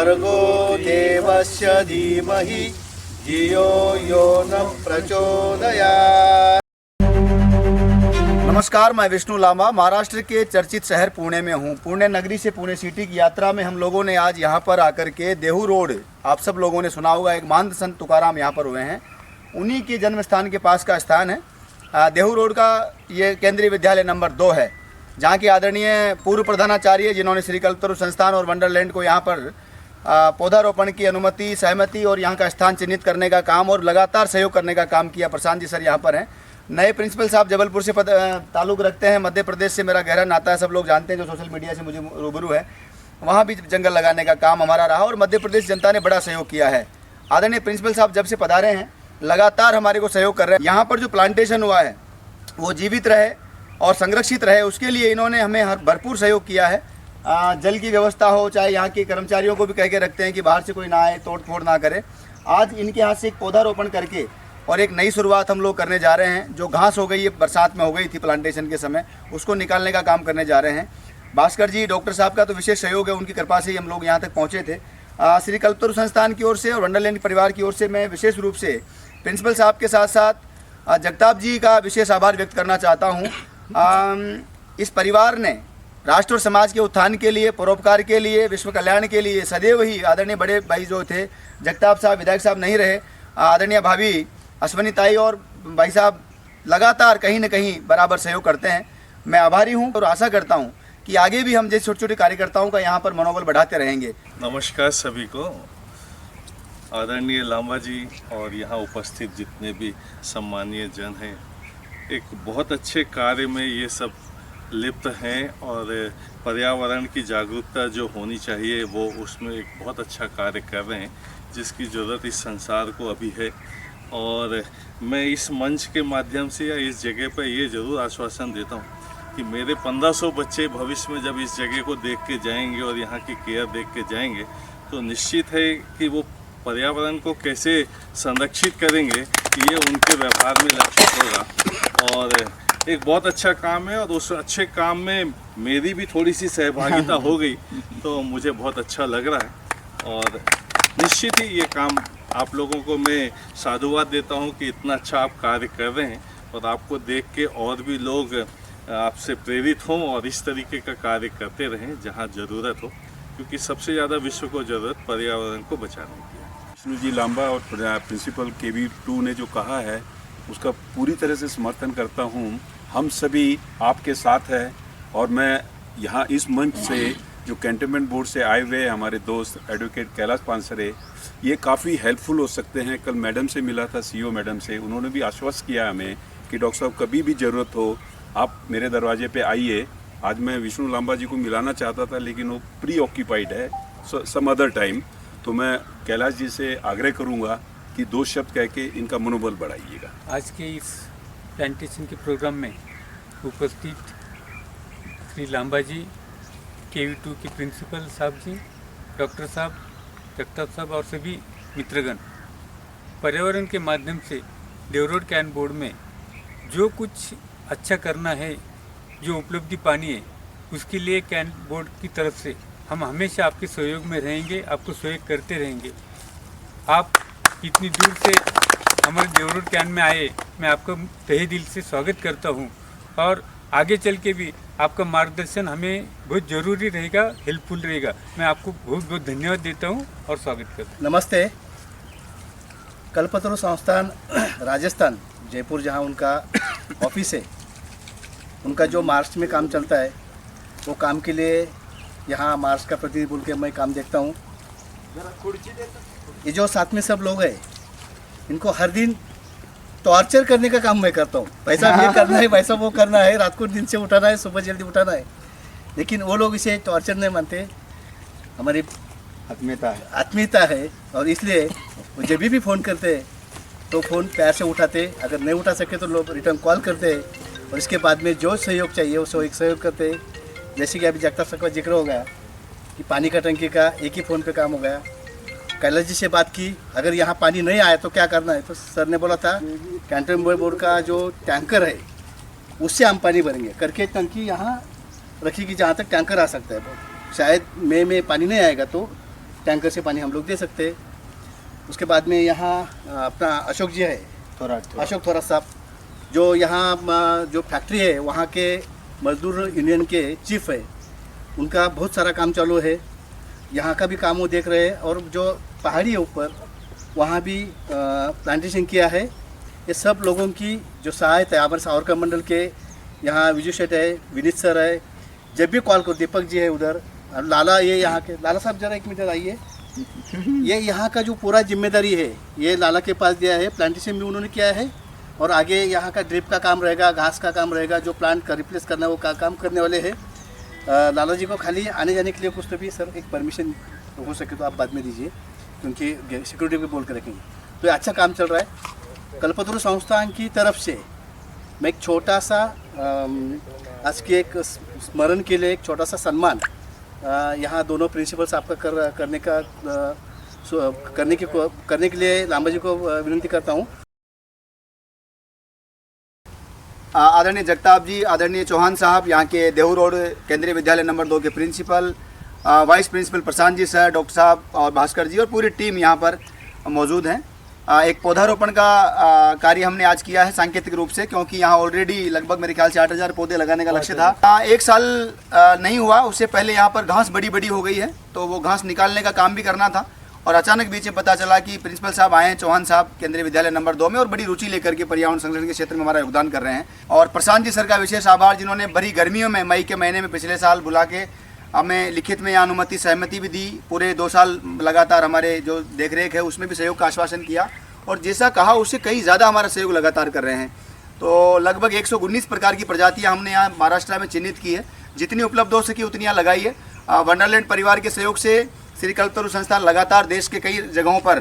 भर्गो देवस्य धीमहि धियो यो न प्रचोदयात्। नमस्कार, मैं विष्णु लांबा महाराष्ट्र के चर्चित शहर पुणे में हूँ। पुणे नगरी से पुणे सिटी की यात्रा में हम लोगों ने आज यहाँ पर आकर के देहू रोड, आप सब लोगों ने सुना होगा, एक महंत संत तुकाराम यहाँ पर हुए हैं, उन्हीं के जन्म स्थान के पास का स्थान है। देहू रोड का ये केंद्रीय विद्यालय नंबर 2 है, जहाँ के आदरणीय पूर्व प्रधानाचार्य जिन्होंने श्री कल्पतरु संस्थान और वंडरलैंड को यहाँ पर पौधारोपण की अनुमति, सहमति और यहाँ का स्थान चिन्हित करने का काम और लगातार सहयोग करने का काम किया। प्रशांत जी सर यहाँ पर हैं। नए प्रिंसिपल साहब जबलपुर से ताल्लुक़ रखते हैं। मध्य प्रदेश से मेरा गहरा नाता है, सब लोग जानते हैं जो सोशल मीडिया से मुझे रूबरू है। वहाँ भी जंगल लगाने का काम हमारा रहा और मध्य प्रदेश जनता ने बड़ा सहयोग किया है। आदरणीय प्रिंसिपल साहब जब से पधारे हैं लगातार हमारे को सहयोग कर रहे हैं। यहाँ पर जो प्लांटेशन हुआ है वो जीवित रहे और संरक्षित रहे, उसके लिए इन्होंने हमें भरपूर सहयोग किया है। जल की व्यवस्था हो, चाहे यहाँ के कर्मचारियों को भी कह के रखते हैं कि बाहर से कोई ना आए, तोड़ फोड़ ना करे। आज इनके हाथ से एक पौधारोपण करके और एक नई शुरुआत हम लोग करने जा रहे हैं। जो घास हो गई है, बरसात में हो गई थी प्लांटेशन के समय, उसको निकालने का काम करने जा रहे हैं। भास्कर जी डॉक्टर साहब का तो विशेष सहयोग है, उनकी कृपा से ही हम लोग यहाँ तक पहुँचे थे। श्री कल्पतरु संस्थान की ओर से और वंडरलैंड परिवार की ओर से मैं विशेष रूप से प्रिंसिपल साहब के साथ साथ जगताप जी का विशेष आभार व्यक्त करना चाहता हूँ। इस परिवार ने राष्ट्र और समाज के उत्थान के लिए, परोपकार के लिए, विश्व कल्याण के लिए सदैव ही आदरणीय बड़े भाई जो थे जगताप साहब, विधायक साहब नहीं रहे, आदरणीय भाभी अश्वनी ताई और भाई साहब लगातार कहीं न कहीं बराबर सहयोग करते हैं। मैं आभारी हूं और आशा करता हूं कि आगे भी हम जैसे छोटे छोटे कार्यकर्ताओं का यहां पर मनोबल बढ़ाते रहेंगे। नमस्कार सभी को। आदरणीय लांबा जी और यहाँ उपस्थित जितने भी सम्मानीय जन हैं, एक बहुत अच्छे कार्य में ये सब लिप्त हैं और पर्यावरण की जागरूकता जो होनी चाहिए वो उसमें एक बहुत अच्छा कार्य कर रहे हैं, जिसकी ज़रूरत इस संसार को अभी है। और मैं इस मंच के माध्यम से या इस जगह पर ये ज़रूर आश्वासन देता हूँ कि मेरे 1500 बच्चे भविष्य में जब इस जगह को देख के जाएंगे और यहाँ की केयर देख के जाएंगे तो निश्चित है कि वो पर्यावरण को कैसे संरक्षित करेंगे ये उनके व्यवहार में लक्षित होगा। और एक बहुत अच्छा काम है और उस अच्छे काम में मेरी भी थोड़ी सी सहभागिता हो गई तो मुझे बहुत अच्छा लग रहा है। और निश्चित ही ये काम आप लोगों को मैं साधुवाद देता हूँ कि इतना अच्छा आप कार्य कर रहे हैं और आपको देख के और भी लोग आपसे प्रेरित हों और इस तरीके का कार्य करते रहें जहाँ ज़रूरत हो, क्योंकि सबसे ज़्यादा विश्व को ज़रूरत पर्यावरण को बचाने की है। विष्णु जी लांबा और प्रिंसिपल KB2 ने जो कहा है उसका पूरी तरह से समर्थन करता हूँ। हम सभी आपके साथ हैं और मैं यहाँ इस मंच से जो कैंटनमेंट बोर्ड से आए हुए हमारे दोस्त एडवोकेट कैलाश पानसरे, ये काफ़ी हेल्पफुल हो सकते हैं। कल मैडम से मिला था, CEO मैडम से, उन्होंने भी आश्वस्त किया हमें कि डॉक्टर साहब कभी भी ज़रूरत हो आप मेरे दरवाजे पे आइए। आज मैं विष्णु लांबा जी को मिलाना चाहता था लेकिन वो प्री ऑक्यूपाइड है, सम अदर टाइम। तो मैं कैलाश जी से आग्रह करूँगा कि 2 शब्द कह के इनका मनोबल बढ़ाइएगा। आज के इस प्लांटेशन के प्रोग्राम में उपस्थित श्री लांबा जी, KB2 के प्रिंसिपल साहब जी, डॉक्टर साहब, जगताप साहब और सभी मित्रगण, पर्यावरण के माध्यम से देहू रोड कैंट बोर्ड में जो कुछ अच्छा करना है, जो उपलब्धि पानी है, उसके लिए कैंट बोर्ड की तरफ से हम हमेशा आपके सहयोग में रहेंगे, आपको सहयोग करते रहेंगे। आप इतनी दूर से हमारे देहू रोड कैंट में आए, मैं आपका तहे दिल से स्वागत करता हूं और आगे चल के भी आपका मार्गदर्शन हमें बहुत ज़रूरी रहेगा, हेल्पफुल रहेगा। मैं आपको बहुत बहुत धन्यवाद देता हूं और स्वागत करता हूं। नमस्ते। कल्पतरु संस्थान राजस्थान जयपुर, जहां उनका ऑफिस है, उनका जो मार्च में काम चलता है वो काम के लिए यहाँ मार्च का प्रतिनिधि बोल के मैं काम देखता हूँ। ये जो साथ में सब लोग हैं, इनको हर दिन टॉर्चर करने का काम मैं करता हूँ। पैसा ये करना है, वैसा वो करना है, रात को दिन से उठाना है, सुबह जल्दी उठाना है, लेकिन वो लोग इसे टॉर्चर नहीं मानते। हमारी आत्मीयता है और इसलिए वो जब भी फ़ोन करते हैं तो फ़ोन प्यार से उठाते, अगर नहीं उठा सके तो लोग रिटर्न कॉल करते हैं और इसके बाद में जो सहयोग चाहिए वो सहयोग करते हैं। जैसे कि अभी जगताप साहब का जिक्र हो गया कि पानी का टंकी का एक ही फ़ोन पे काम हो गया। कैलाश जी से बात की, अगर यहाँ पानी नहीं आया तो क्या करना है, तो सर ने बोला था कैंटनमेंट बोर्ड का जो टैंकर है उससे हम पानी भरेंगे करके टंकी यहाँ रखी कि जहाँ तक टैंकर आ सकता है। शायद मई में पानी नहीं आएगा तो टैंकर से पानी हम लोग दे सकते हैं। उसके बाद में यहाँ अपना अशोक जी है, अशोक थोड़ा साहब, जो यहाँ जो फैक्ट्री है वहाँ के मजदूर यूनियन के चीफ है, उनका बहुत सारा काम चालू है, यहाँ का भी काम वो देख रहे हैं। और जो पहाड़ी है ऊपर वहाँ भी प्लांटेशन किया है। ये सब लोगों की जो सहायता है, हमारे सावरकर मंडल के यहाँ विजय शेठ है, विनीत सर है, जब भी कॉल करो, दीपक जी है उधर, लाला, ये यहाँ के लाला साहब जरा 1 मिनट आइए। ये यहाँ का जो पूरा जिम्मेदारी है ये लाला के पास दिया है। प्लांटेशन भी उन्होंने किया है और आगे यहाँ का ड्रिप का काम रहेगा, घास का काम रहेगा, जो प्लांट का रिप्लेस करना है वो काम करने वाले हैं। लाला जी को खाली आने जाने के लिए कुछ तो भी सर एक परमिशन हो सके तो आप बाद में दीजिए, क्योंकि सिक्योरिटी भी बोल कर रखेंगे। तो ये अच्छा काम चल रहा है। कल्पतरु संस्थान की तरफ से मैं एक छोटा सा आज के एक स्मरण के लिए एक छोटा सा सम्मान यहाँ दोनों प्रिंसिपल साहब का करने के लिए लांबा जी को विनती करता हूँ। आदरणीय जगताप जी, आदरणीय चौहान साहब, यहाँ के देहू रोड केंद्रीय विद्यालय नंबर 2 के principal, vice principal Prashant ji sir, doctor साहब और भास्कर जी और पूरी टीम यहाँ पर मौजूद हैं। एक पौधारोपण का कार्य हमने आज किया है सांकेतिक रूप से, क्योंकि यहाँ ऑलरेडी लगभग मेरे ख्याल से 8000 पौधे लगाने का लक्ष्य था। 1 साल नहीं हुआ, उससे पहले यहाँ पर घास बड़ी बड़ी हो गई है, तो वो घास निकालने का काम भी करना था। और अचानक बीच में पता चला कि प्रिंसिपल साहब आए हैं, चौहान साहब केंद्रीय विद्यालय नंबर 2 में, और बड़ी रुचि लेकर के पर्यावरण संरक्षण के क्षेत्र में हमारा योगदान कर रहे हैं। और प्रशांत जी सर का विशेष आभार, जिन्होंने बड़ी गर्मियों में मई के महीने में पिछले साल बुला के हमें लिखित में अनुमति सहमति भी दी। पूरे 2 साल लगातार हमारे जो देखरेख है उसमें भी सहयोग का आश्वासन किया, और जैसा कहा उससे कई ज़्यादा हमारा सहयोग लगातार कर रहे हैं। तो लगभग 119 प्रकार की प्रजातियाँ हमने यहाँ महाराष्ट्र में चिन्हित की है, जितनी उपलब्ध हो सकी उतनी यहाँ लगाई है। वंडरलैंड परिवार के सहयोग से श्री कल्पतरु संस्थान लगातार देश के कई जगहों पर